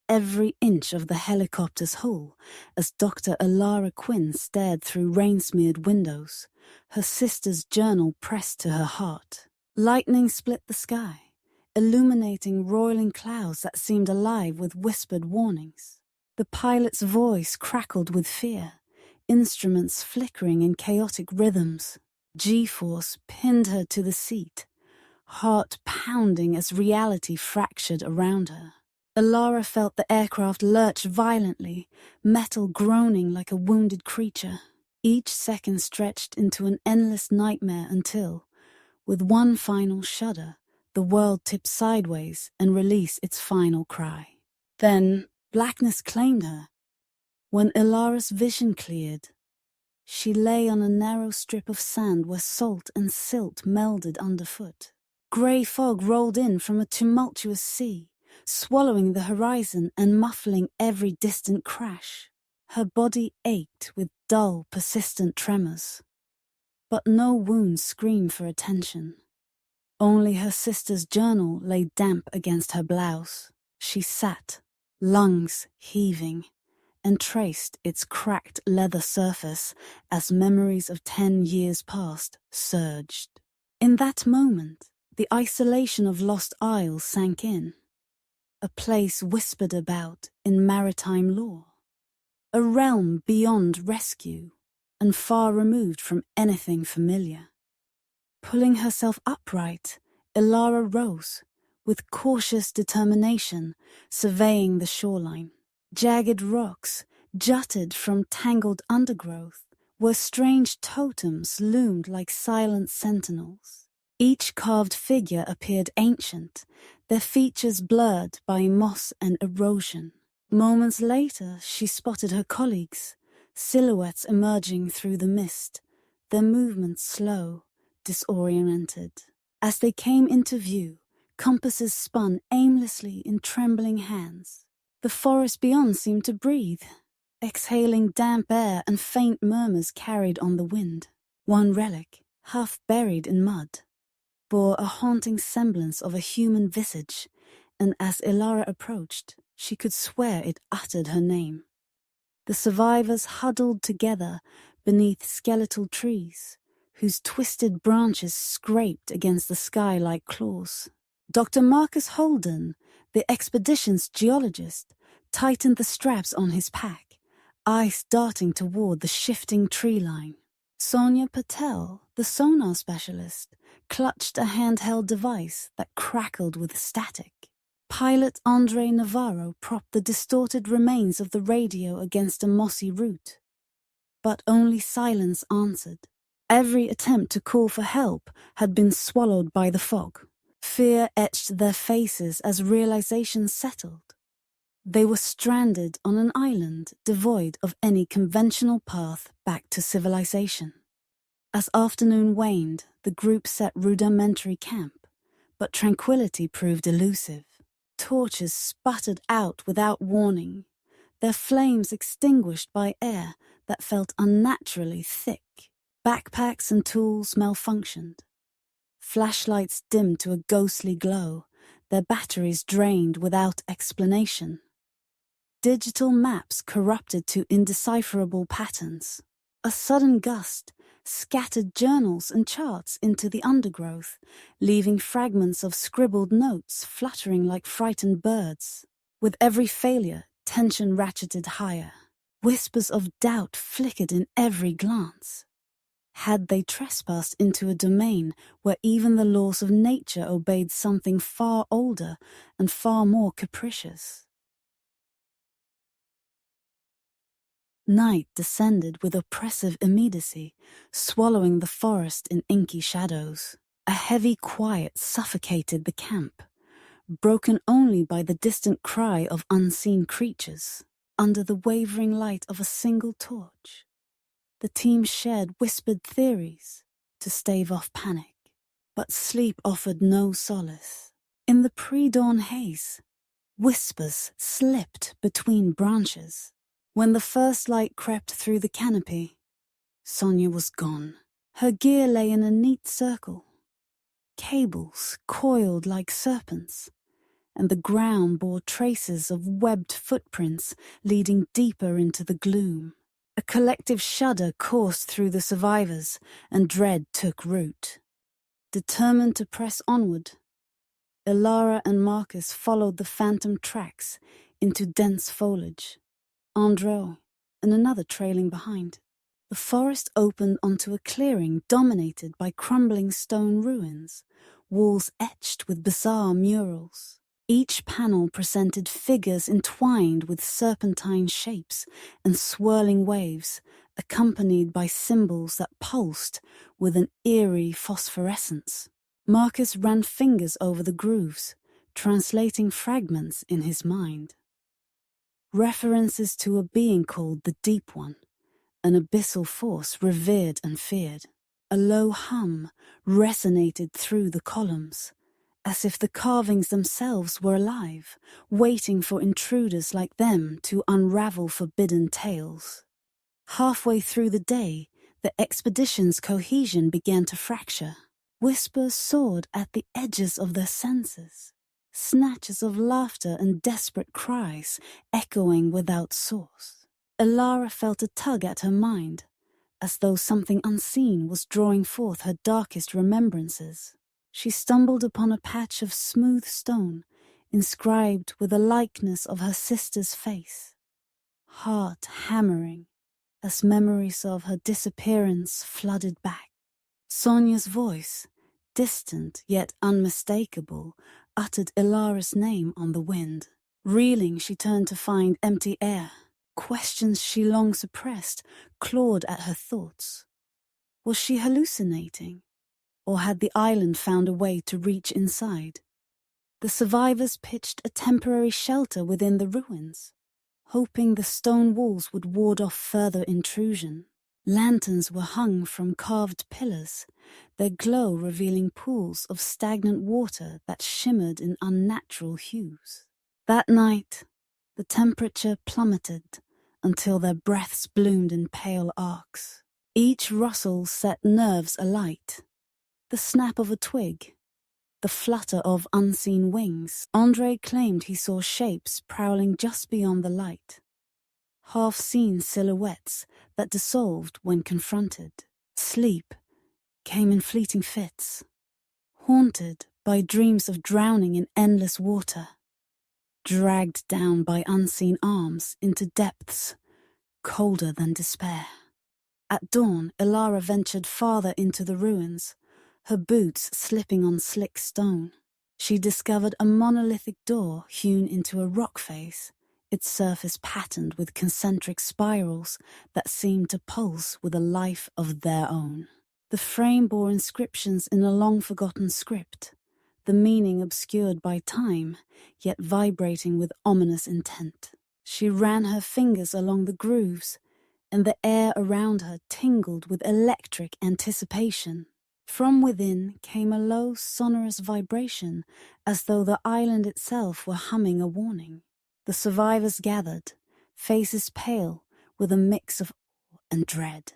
every inch of the helicopter's hull as Dr. Elara Quinn stared through rain-smeared windows, her sister's journal pressed to her heart. Lightning split the sky, illuminating roiling clouds that seemed alive with whispered warnings. The pilot's voice crackled with fear, instruments flickering in chaotic rhythms. G-force pinned her to the seat, heart pounding as reality fractured around her. Elara felt the aircraft lurch violently, metal groaning like a wounded creature. Each second stretched into an endless nightmare until, with one final shudder, the world tipped sideways and released its final cry. Then blackness claimed her. When Elara's vision cleared, she lay on a narrow strip of sand where salt and silt melded underfoot. Grey fog rolled in from a tumultuous sea, swallowing the horizon and muffling every distant crash. Her body ached with dull, persistent tremors. But no wounds screamed for attention. Only her sister's journal lay damp against her blouse. She sat, lungs heaving, and traced its cracked leather surface as memories of 10 years past surged. In that moment, the isolation of Lost Isles sank in, a place whispered about in maritime lore, a realm beyond rescue and far removed from anything familiar. Pulling herself upright, Elara rose, with cautious determination, surveying the shoreline. Jagged rocks jutted from tangled undergrowth, where strange totems loomed like silent sentinels. Each carved figure appeared ancient, their features blurred by moss and erosion. Moments later, she spotted her colleagues, silhouettes emerging through the mist, their movements slow, disoriented. As they came into view, compasses spun aimlessly in trembling hands. The forest beyond seemed to breathe, exhaling damp air and faint murmurs carried on the wind. One relic, half buried in mud, bore a haunting semblance of a human visage, and as Elara approached, she could swear it uttered her name. The survivors huddled together beneath skeletal trees, whose twisted branches scraped against the sky like claws. Dr. Marcus Holden, the expedition's geologist, tightened the straps on his pack, eyes darting toward the shifting tree line. Sonia Patel, the sonar specialist, clutched a handheld device that crackled with static. Pilot Andre Navarro propped the distorted remains of the radio against a mossy root. But only silence answered. Every attempt to call for help had been swallowed by the fog. Fear etched their faces as realization settled. They were stranded on an island devoid of any conventional path back to civilization. As afternoon waned, the group set rudimentary camp, but tranquility proved elusive. Torches sputtered out without warning, their flames extinguished by air that felt unnaturally thick. Backpacks and tools malfunctioned. Flashlights dimmed to a ghostly glow, their batteries drained without explanation. Digital maps corrupted to indecipherable patterns. A sudden gust scattered journals and charts into the undergrowth, leaving fragments of scribbled notes fluttering like frightened birds. With every failure, tension ratcheted higher. Whispers of doubt flickered in every glance. Had they trespassed into a domain where even the laws of nature obeyed something far older and far more capricious? Night descended with oppressive immediacy, swallowing the forest in inky shadows. A heavy quiet suffocated the camp, broken only by the distant cry of unseen creatures. Under the wavering light of a single torch, the team shared whispered theories to stave off panic. But sleep offered no solace. In the pre-dawn haze, whispers slipped between branches. When the first light crept through the canopy, Sonia was gone. Her gear lay in a neat circle, cables coiled like serpents, and the ground bore traces of webbed footprints leading deeper into the gloom. A collective shudder coursed through the survivors, and dread took root. Determined to press onward, Elara and Marcus followed the phantom tracks into dense foliage, Andro and another trailing behind. The forest opened onto a clearing dominated by crumbling stone ruins, walls etched with bizarre murals. Each panel presented figures entwined with serpentine shapes and swirling waves, accompanied by symbols that pulsed with an eerie phosphorescence. Marcus ran fingers over the grooves, translating fragments in his mind. References to a being called the Deep One, an abyssal force revered and feared. A low hum resonated through the columns, as if the carvings themselves were alive, waiting for intruders like them to unravel forbidden tales. Halfway through the day, the expedition's cohesion began to fracture. Whispers soared at the edges of their senses, snatches of laughter and desperate cries echoing without source. Elara felt a tug at her mind, as though something unseen was drawing forth her darkest remembrances. She stumbled upon a patch of smooth stone, inscribed with a likeness of her sister's face. Heart hammering, as memories of her disappearance flooded back. Sonia's voice, distant yet unmistakable, uttered Elara's name on the wind. Reeling, she turned to find empty air. Questions she long suppressed clawed at her thoughts. Was she hallucinating? Or had the island found a way to reach inside? The survivors pitched a temporary shelter within the ruins, hoping the stone walls would ward off further intrusion. Lanterns were hung from carved pillars, their glow revealing pools of stagnant water that shimmered in unnatural hues. That night, the temperature plummeted until their breaths bloomed in pale arcs. Each rustle set nerves alight. The snap of a twig, the flutter of unseen wings. Andre claimed he saw shapes prowling just beyond the light, half-seen silhouettes that dissolved when confronted. Sleep came in fleeting fits, haunted by dreams of drowning in endless water, dragged down by unseen arms into depths colder than despair. At dawn, Elara ventured farther into the ruins, her boots slipping on slick stone. She discovered a monolithic door hewn into a rock face, its surface patterned with concentric spirals that seemed to pulse with a life of their own. The frame bore inscriptions in a long-forgotten script, the meaning obscured by time, yet vibrating with ominous intent. She ran her fingers along the grooves, and the air around her tingled with electric anticipation. From within came a low, sonorous vibration, as though the island itself were humming a warning. The survivors gathered, faces pale with a mix of awe and dread.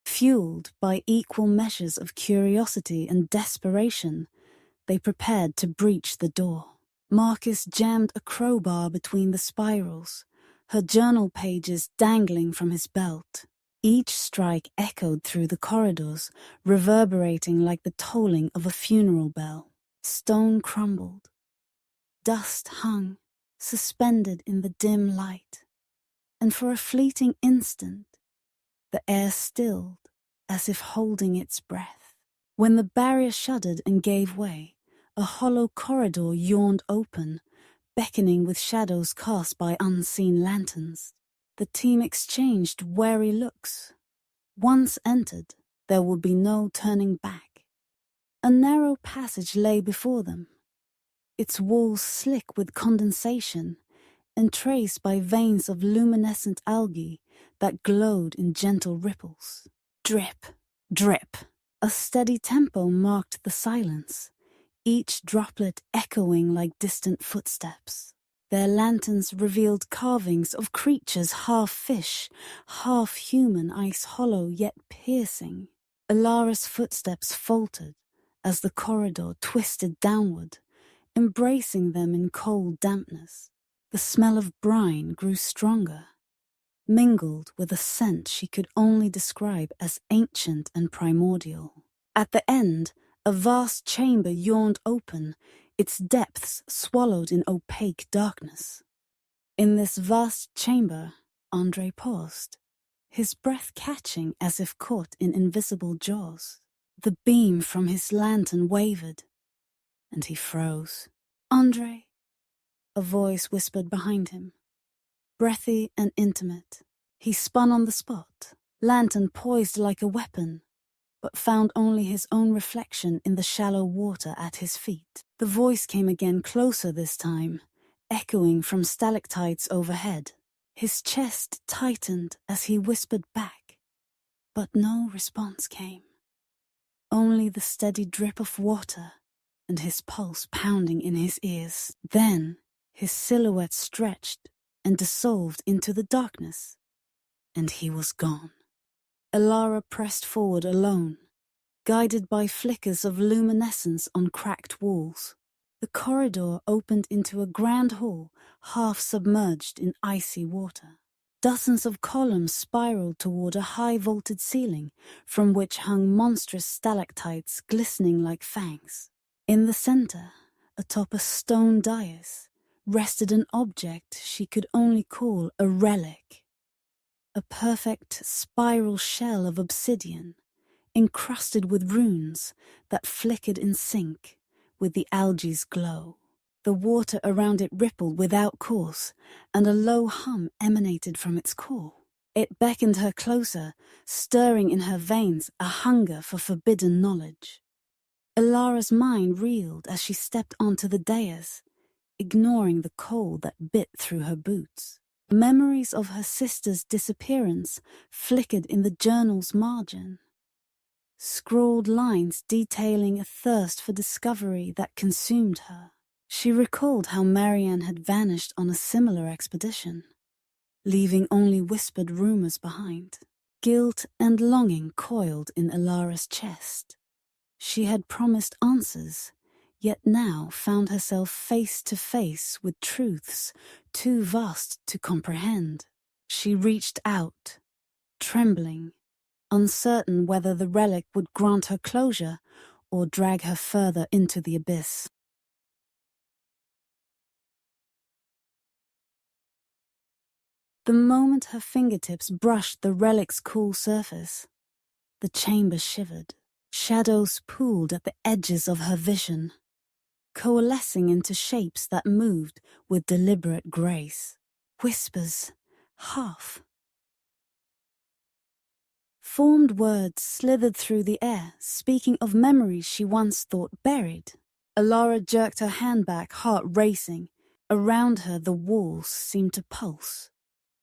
Fueled by equal measures of curiosity and desperation, they prepared to breach the door. Marcus jammed a crowbar between the spirals, her journal pages dangling from his belt. Each strike echoed through the corridors, reverberating like the tolling of a funeral bell. Stone crumbled. Dust hung, suspended in the dim light. And for a fleeting instant, the air stilled, as if holding its breath. When the barrier shuddered and gave way, a hollow corridor yawned open, beckoning with shadows cast by unseen lanterns. The team exchanged wary looks. Once entered, there would be no turning back. A narrow passage lay before them, its walls slick with condensation, and traced by veins of luminescent algae that glowed in gentle ripples. Drip, drip. A steady tempo marked the silence, each droplet echoing like distant footsteps. Their lanterns revealed carvings of creatures half fish, half human, ice hollow yet piercing. Elara's footsteps faltered as the corridor twisted downward, embracing them in cold dampness. The smell of brine grew stronger, mingled with a scent she could only describe as ancient and primordial. At the end, a vast chamber yawned open, its depths swallowed in opaque darkness. In this vast chamber, Andre paused, his breath catching as if caught in invisible jaws. The beam from his lantern wavered, and he froze. "Andre," a voice whispered behind him, breathy and intimate. He spun on the spot, lantern poised like a weapon, but found only his own reflection in the shallow water at his feet. The voice came again, closer this time, echoing from stalactites overhead. His chest tightened as he whispered back, but no response came. Only the steady drip of water and his pulse pounding in his ears. Then his silhouette stretched and dissolved into the darkness, and he was gone. Elara pressed forward alone, guided by flickers of luminescence on cracked walls. The corridor opened into a grand hall, half submerged in icy water. Dozens of columns spiraled toward a high-vaulted ceiling, from which hung monstrous stalactites glistening like fangs. In the center, atop a stone dais, rested an object she could only call a relic. A perfect spiral shell of obsidian, encrusted with runes that flickered in sync with the algae's glow. The water around it rippled without cause, and a low hum emanated from its core. It beckoned her closer, stirring in her veins a hunger for forbidden knowledge. Elara's mind reeled as she stepped onto the dais, ignoring the cold that bit through her boots. Memories of her sister's disappearance flickered in the journal's margin, scrawled lines detailing a thirst for discovery that consumed her. She recalled how Marianne had vanished on a similar expedition, leaving only whispered rumors behind. Guilt and longing coiled in Elara's chest. She had promised answers, yet now found herself face to face with truths too vast to comprehend. She reached out, trembling, uncertain whether the relic would grant her closure or drag her further into the abyss. The moment her fingertips brushed the relic's cool surface, the chamber shivered. Shadows pooled at the edges of her vision, coalescing into shapes that moved with deliberate grace. Whispers, half formed words slithered through the air, speaking of memories she once thought buried. Elara jerked her hand back, heart racing. Around her the walls seemed to pulse,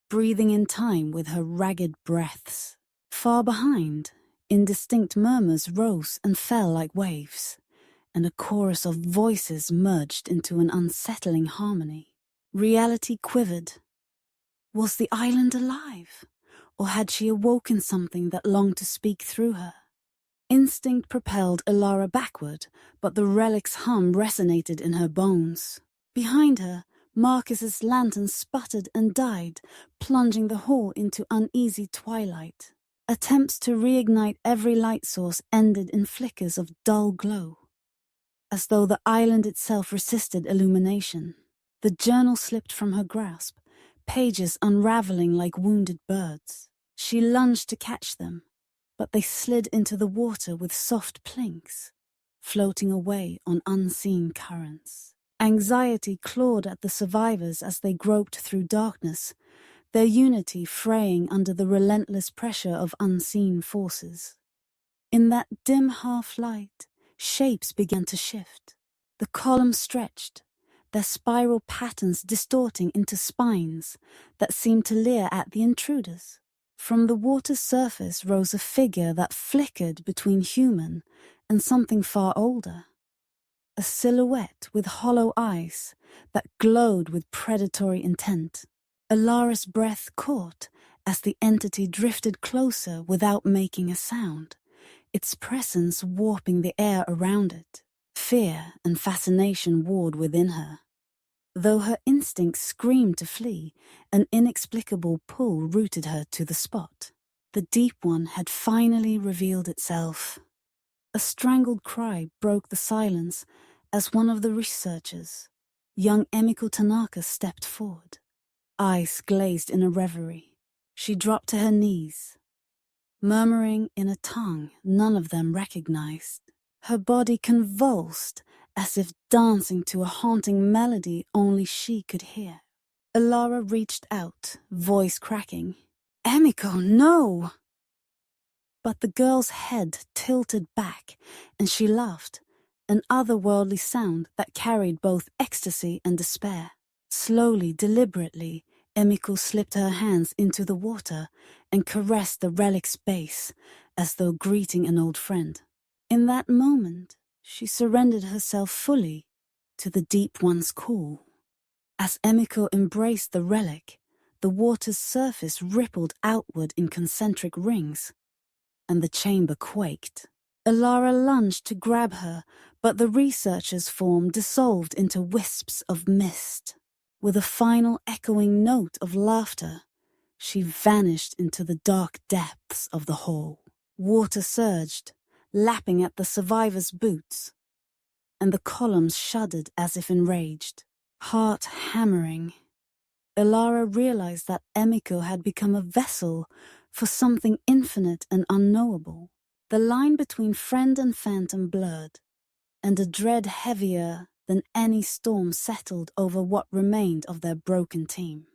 breathing in time with her ragged breaths. Far behind, indistinct murmurs rose and fell like waves, and a chorus of voices merged into an unsettling harmony. Reality quivered. Was the island alive, or had she awoken something that longed to speak through her? Instinct propelled Elara backward, but the relic's hum resonated in her bones. Behind her, Marcus's lantern sputtered and died, plunging the hall into uneasy twilight. Attempts to reignite every light source ended in flickers of dull glow, as though the island itself resisted illumination. The journal slipped from her grasp, pages unraveling like wounded birds. She lunged to catch them, but they slid into the water with soft plinks, floating away on unseen currents. Anxiety clawed at the survivors as they groped through darkness, their unity fraying under the relentless pressure of unseen forces. In that dim half-light, shapes began to shift. The columns stretched, their spiral patterns distorting into spines that seemed to leer at the intruders. From the water's surface rose a figure that flickered between human and something far older. A silhouette with hollow eyes that glowed with predatory intent. Elara's breath caught as the entity drifted closer without making a sound, its presence warping the air around it. Fear and fascination warred within her. Though her instincts screamed to flee, an inexplicable pull rooted her to the spot. The Deep One had finally revealed itself. A strangled cry broke the silence as one of the researchers, young Emiko Tanaka, stepped forward. Eyes glazed in a reverie. She dropped to her knees, murmuring in a tongue none of them recognized. Her body convulsed as if dancing to a haunting melody only she could hear. Elara reached out, voice cracking. "Emiko, no!" But the girl's head tilted back, and she laughed, an otherworldly sound that carried both ecstasy and despair. Slowly, deliberately, Emiko slipped her hands into the water and caressed the relic's base, as though greeting an old friend. In that moment, she surrendered herself fully to the Deep One's call. As Emiko embraced the relic, the water's surface rippled outward in concentric rings, and the chamber quaked. Elara lunged to grab her, but the researcher's form dissolved into wisps of mist. With a final echoing note of laughter, she vanished into the dark depths of the hall. Water surged, lapping at the survivor's boots, and the columns shuddered as if enraged. Heart hammering, Elara realized that Emiko had become a vessel for something infinite and unknowable. The line between friend and phantom blurred, and a dread heavier than any storm settled over what remained of their broken team.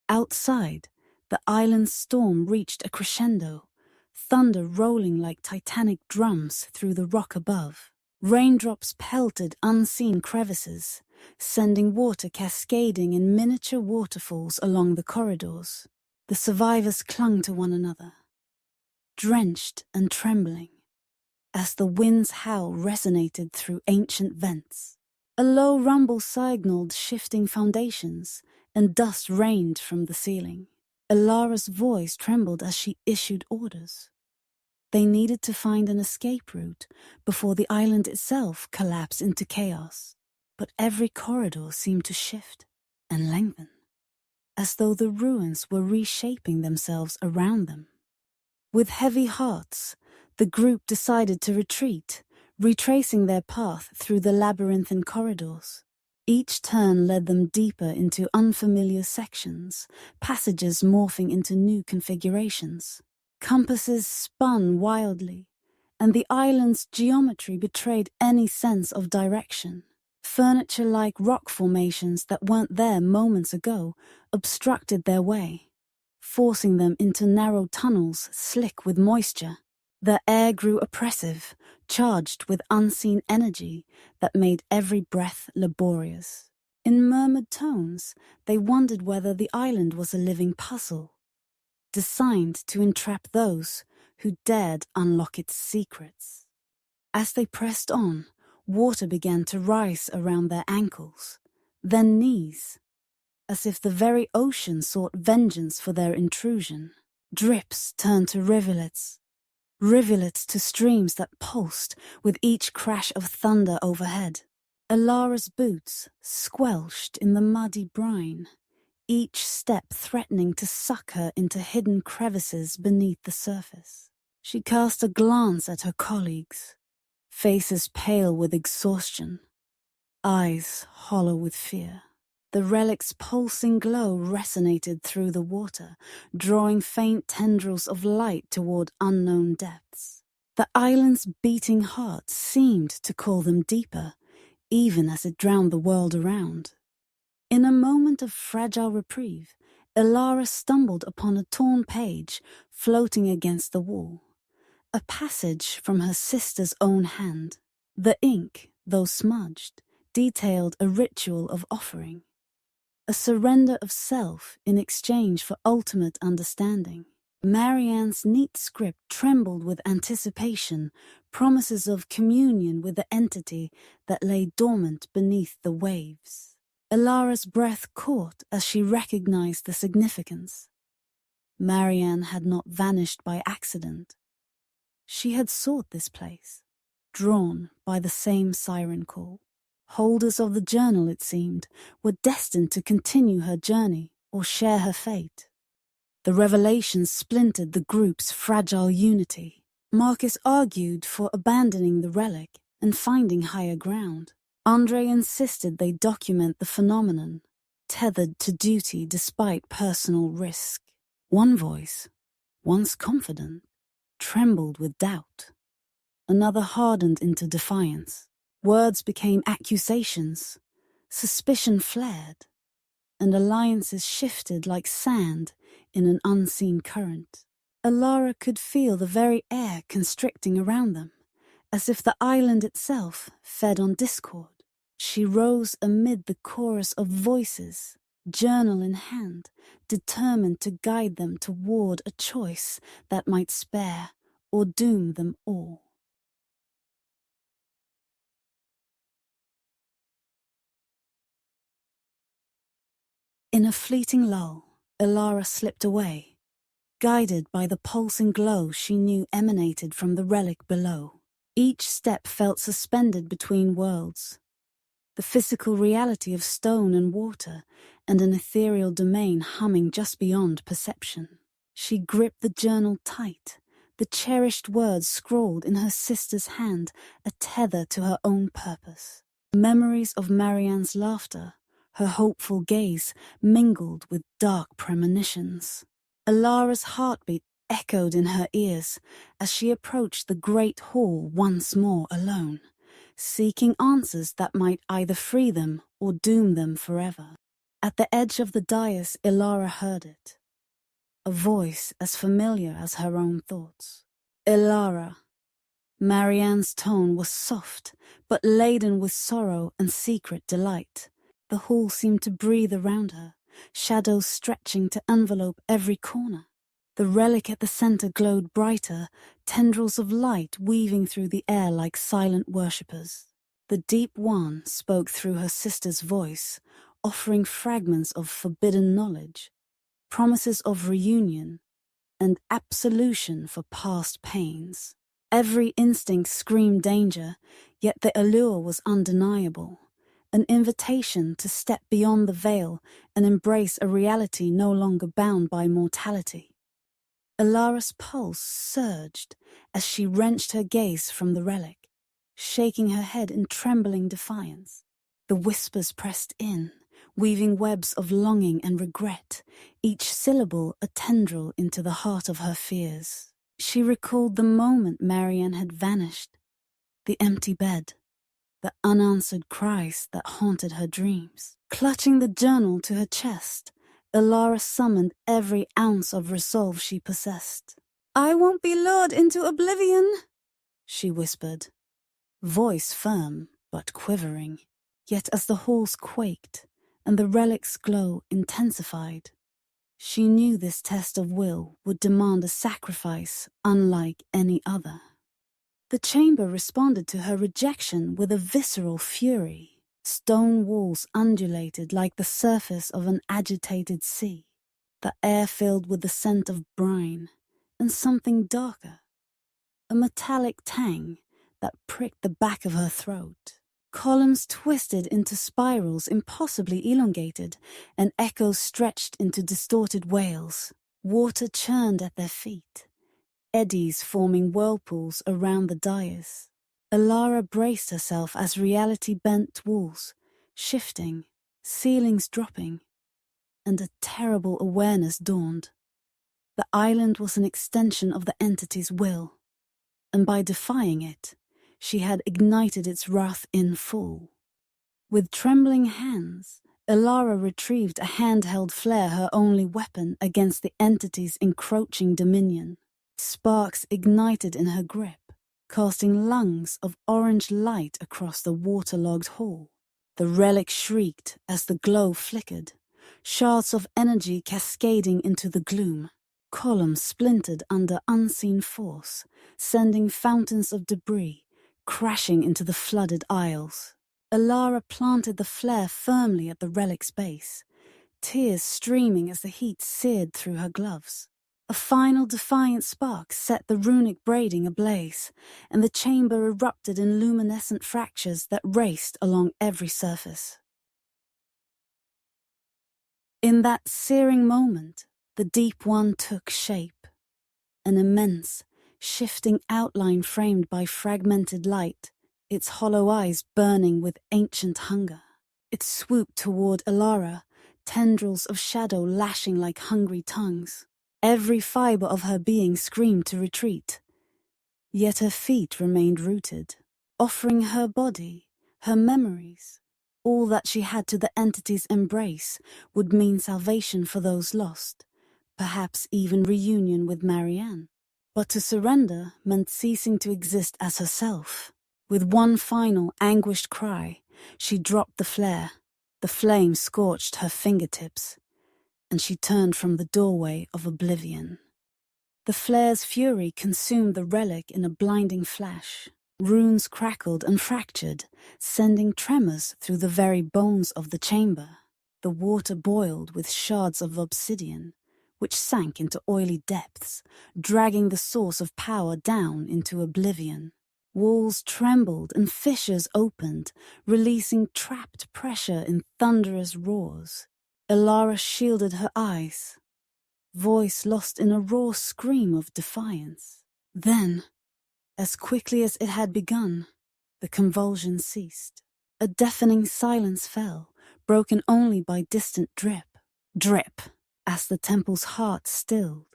Outside, the island's storm reached a crescendo, thunder rolling like titanic drums through the rock above. Raindrops pelted unseen crevices, sending water cascading in miniature waterfalls along the corridors. The survivors clung to one another, drenched and trembling, as the wind's howl resonated through ancient vents. A low rumble signaled shifting foundations, and dust rained from the ceiling. Elara's voice trembled as she issued orders. They needed to find an escape route before the island itself collapsed into chaos. But every corridor seemed to shift and lengthen, as though the ruins were reshaping themselves around them. With heavy hearts, the group decided to retreat, retracing their path through the labyrinthine corridors. Each turn led them deeper into unfamiliar sections, passages morphing into new configurations. Compasses spun wildly, and the island's geometry betrayed any sense of direction. Furniture-like rock formations that weren't there moments ago obstructed their way, forcing them into narrow tunnels slick with moisture. The air grew oppressive, charged with unseen energy that made every breath laborious. In murmured tones, they wondered whether the island was a living puzzle, designed to entrap those who dared unlock its secrets. As they pressed on, water began to rise around their ankles, then knees, as if the very ocean sought vengeance for their intrusion. Drips turned to rivulets, rivulets to streams that pulsed with each crash of thunder overhead. Elara's boots squelched in the muddy brine, each step threatening to suck her into hidden crevices beneath the surface. She cast a glance at her colleagues, faces pale with exhaustion, eyes hollow with fear. The relic's pulsing glow resonated through the water, drawing faint tendrils of light toward unknown depths. The island's beating heart seemed to call them deeper, even as it drowned the world around. In a moment of fragile reprieve, Elara stumbled upon a torn page floating against the wall, a passage from her sister's own hand. The ink, though smudged, detailed a ritual of offering, a surrender of self in exchange for ultimate understanding. Marianne's neat script trembled with anticipation, promises of communion with the entity that lay dormant beneath the waves. Elara's breath caught as she recognized the significance. Marianne had not vanished by accident. She had sought this place, drawn by the same siren call. Holders of the journal, it seemed, were destined to continue her journey or share her fate. The revelation splintered the group's fragile unity. Marcus argued for abandoning the relic and finding higher ground. Andre insisted they document the phenomenon, tethered to duty despite personal risk. One voice, once confident, trembled with doubt. Another hardened into defiance. Words became accusations. Suspicion flared, and alliances shifted like sand in an unseen current. Elara could feel the very air constricting around them, as if the island itself fed on discord. She rose amid the chorus of voices, journal in hand, determined to guide them toward a choice that might spare or doom them all. In a fleeting lull, Elara slipped away, guided by the pulsing glow she knew emanated from the relic below. Each step felt suspended between worlds, the physical reality of stone and water, and an ethereal domain humming just beyond perception. She gripped the journal tight, the cherished words scrawled in her sister's hand, a tether to her own purpose. Memories of Marianne's laughter, her hopeful gaze, mingled with dark premonitions. Elara's heartbeat echoed in her ears as she approached the great hall once more alone, seeking answers that might either free them or doom them forever. At the edge of the dais, Elara heard it, a voice as familiar as her own thoughts. Elara. Marianne's tone was soft, but laden with sorrow and secret delight. The hall seemed to breathe around her, shadows stretching to envelope every corner. The relic at the center glowed brighter, tendrils of light weaving through the air like silent worshippers. The deep one spoke through her sister's voice, offering fragments of forbidden knowledge, promises of reunion, and absolution for past pains. Every instinct screamed danger, yet the allure was undeniable. An invitation to step beyond the veil and embrace a reality no longer bound by mortality. Elara's pulse surged as she wrenched her gaze from the relic, shaking her head in trembling defiance. The whispers pressed in, weaving webs of longing and regret, each syllable a tendril into the heart of her fears. She recalled the moment Marianne had vanished, the empty bed, the unanswered cries that haunted her dreams. Clutching the journal to her chest, Elara summoned every ounce of resolve she possessed. "I won't be lured into oblivion," she whispered, voice firm but quivering. Yet as the halls quaked and the relic's glow intensified, she knew this test of will would demand a sacrifice unlike any other. The chamber responded to her rejection with a visceral fury. Stone walls undulated like the surface of an agitated sea. The air filled with the scent of brine and something darker, a metallic tang that pricked the back of her throat. Columns twisted into spirals impossibly elongated, and echoes stretched into distorted wails. Water churned at their feet, eddies forming whirlpools around the dais. Elara braced herself as reality bent walls, shifting, ceilings dropping, and a terrible awareness dawned. The island was an extension of the entity's will, and by defying it, she had ignited its wrath in full. With trembling hands, Elara retrieved a handheld flare, her only weapon against the entity's encroaching dominion. Sparks ignited in her grip, casting lungs of orange light across the waterlogged hall. The relic shrieked as the glow flickered, shards of energy cascading into the gloom. Columns splintered under unseen force, sending fountains of debris crashing into the flooded aisles. Elara planted the flare firmly at the relic's base, tears streaming as the heat seared through her gloves. A final defiant spark set the runic braiding ablaze, and the chamber erupted in luminescent fractures that raced along every surface. In that searing moment, the Deep One took shape, an immense, shifting outline framed by fragmented light, its hollow eyes burning with ancient hunger. It swooped toward Elara, tendrils of shadow lashing like hungry tongues. Every fiber of her being screamed to retreat, yet her feet remained rooted, offering her body, her memories, all that she had to the entity's embrace would mean salvation for those lost, perhaps even reunion with Marianne. But to surrender meant ceasing to exist as herself. With one final anguished cry, she dropped the flare. The flame scorched her fingertips, and she turned from the doorway of oblivion. The flare's fury consumed the relic in a blinding flash. Runes crackled and fractured, sending tremors through the very bones of the chamber. The water boiled with shards of obsidian, which sank into oily depths, dragging the source of power down into oblivion. Walls trembled and fissures opened, releasing trapped pressure in thunderous roars. Elara shielded her eyes, voice lost in a raw scream of defiance. Then, as quickly as it had begun, the convulsion ceased. A deafening silence fell, broken only by distant drip. Drip, as the temple's heart stilled,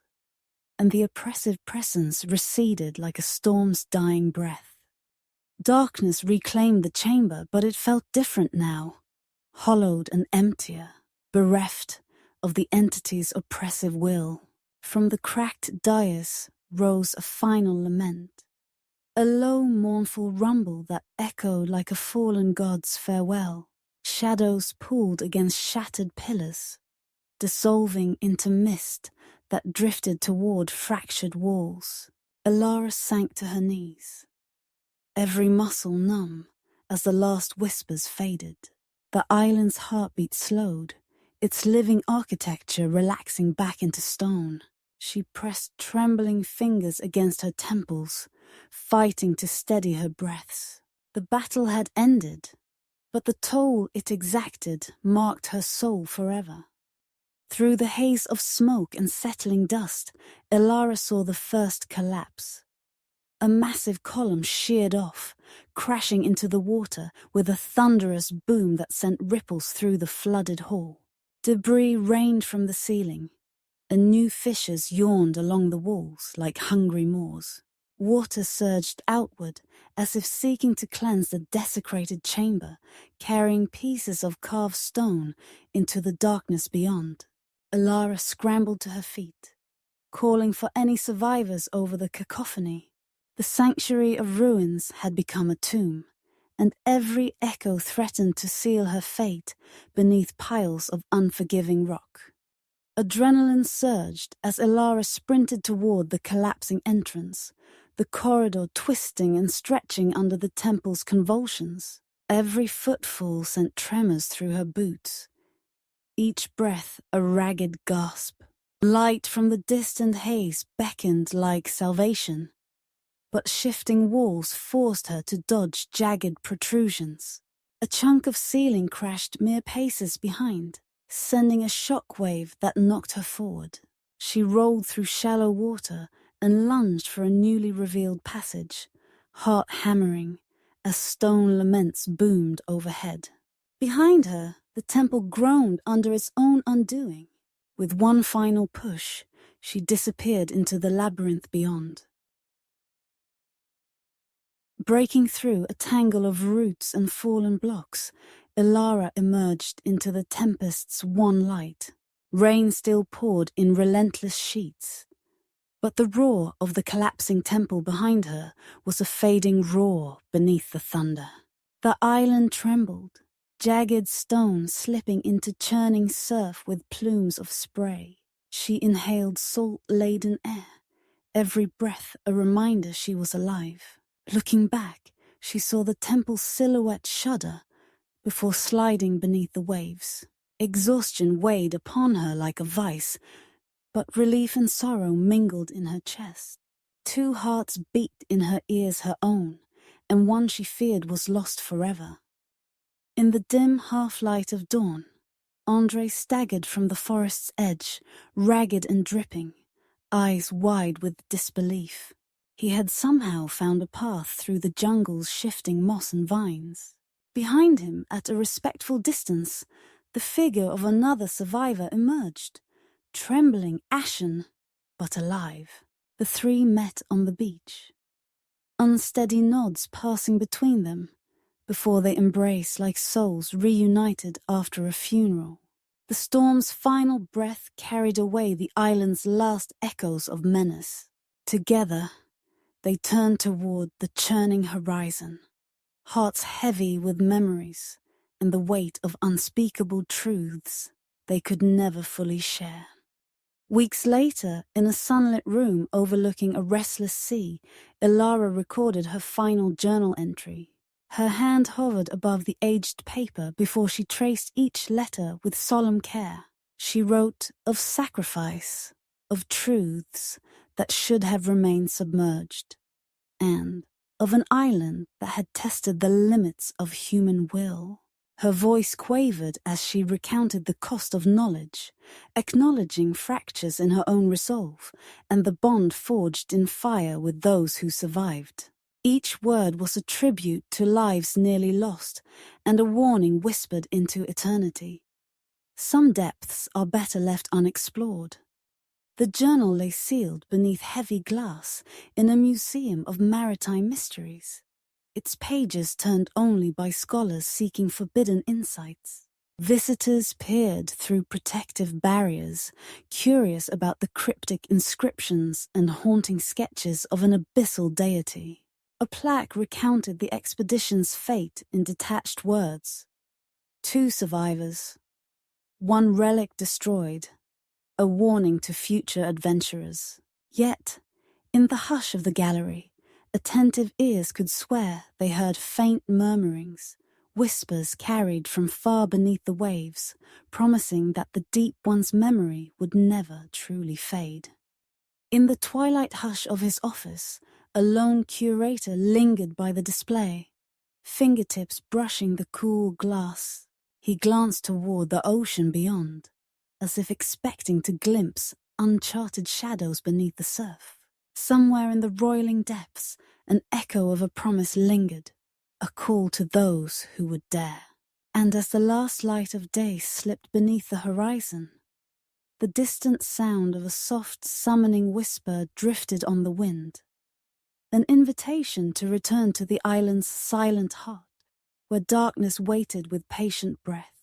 and the oppressive presence receded like a storm's dying breath. Darkness reclaimed the chamber, but it felt different now, hollowed and emptier, bereft of the entity's oppressive will. From the cracked dais rose a final lament, a low, mournful rumble that echoed like a fallen god's farewell. Shadows pooled against shattered pillars, dissolving into mist that drifted toward fractured walls. Elara sank to her knees, every muscle numb as the last whispers faded. The island's heartbeat slowed, its living architecture relaxing back into stone. She pressed trembling fingers against her temples, fighting to steady her breaths. The battle had ended, but the toll it exacted marked her soul forever. Through the haze of smoke and settling dust, Elara saw the first collapse. A massive column sheared off, crashing into the water with a thunderous boom that sent ripples through the flooded hall. Debris rained from the ceiling, and new fissures yawned along the walls like hungry maws. Water surged outward, as if seeking to cleanse the desecrated chamber, carrying pieces of carved stone into the darkness beyond. Elara scrambled to her feet, calling for any survivors over the cacophony. The sanctuary of ruins had become a tomb, and every echo threatened to seal her fate beneath piles of unforgiving rock. Adrenaline surged as Elara sprinted toward the collapsing entrance, the corridor twisting and stretching under the temple's convulsions. Every footfall sent tremors through her boots, each breath a ragged gasp. Light from the distant haze beckoned like salvation, but shifting walls forced her to dodge jagged protrusions. A chunk of ceiling crashed mere paces behind, sending a shockwave that knocked her forward. She rolled through shallow water and lunged for a newly revealed passage, heart hammering as stone laments boomed overhead. Behind her, the temple groaned under its own undoing. With one final push, she disappeared into the labyrinth beyond. Breaking through a tangle of roots and fallen blocks, Elara emerged into the tempest's one light. Rain still poured in relentless sheets, but the roar of the collapsing temple behind her was a fading roar beneath the thunder. The island trembled, jagged stone slipping into churning surf with plumes of spray. She inhaled salt-laden air, every breath a reminder she was alive. Looking back, she saw the temple's silhouette shudder before sliding beneath the waves. Exhaustion weighed upon her like a vice, but relief and sorrow mingled in her chest. Two hearts beat in her ears her own, and one she feared was lost forever. In the dim half-light of dawn, Andre staggered from the forest's edge, ragged and dripping, eyes wide with disbelief. He had somehow found a path through the jungle's shifting moss and vines. Behind him, at a respectful distance, the figure of another survivor emerged, trembling, ashen, but alive. The three met on the beach, unsteady nods passing between them, before they embrace like souls reunited after a funeral. The storm's final breath carried away the island's last echoes of menace. Together, they turned toward the churning horizon, hearts heavy with memories and the weight of unspeakable truths they could never fully share. Weeks later, in a sunlit room overlooking a restless sea, Elara recorded her final journal entry. Her hand hovered above the aged paper before she traced each letter with solemn care. She wrote of sacrifice, of truths that should have remained submerged, and of an island that had tested the limits of human will. Her voice quavered as she recounted the cost of knowledge, acknowledging fractures in her own resolve and the bond forged in fire with those who survived. Each word was a tribute to lives nearly lost and a warning whispered into eternity. Some depths are better left unexplored. The journal lay sealed beneath heavy glass in a museum of maritime mysteries, its pages turned only by scholars seeking forbidden insights. Visitors peered through protective barriers, curious about the cryptic inscriptions and haunting sketches of an abyssal deity. A plaque recounted the expedition's fate in detached words. 2 survivors, 1 relic destroyed, a warning to future adventurers. Yet, in the hush of the gallery, attentive ears could swear they heard faint murmurings, whispers carried from far beneath the waves, promising that the deep one's memory would never truly fade. In the twilight hush of his office, a lone curator lingered by the display, fingertips brushing the cool glass. He glanced toward the ocean beyond, as if expecting to glimpse uncharted shadows beneath the surf. Somewhere in the roiling depths, an echo of a promise lingered, a call to those who would dare. And as the last light of day slipped beneath the horizon, the distant sound of a soft, summoning whisper drifted on the wind, an invitation to return to the island's silent heart, where darkness waited with patient breath.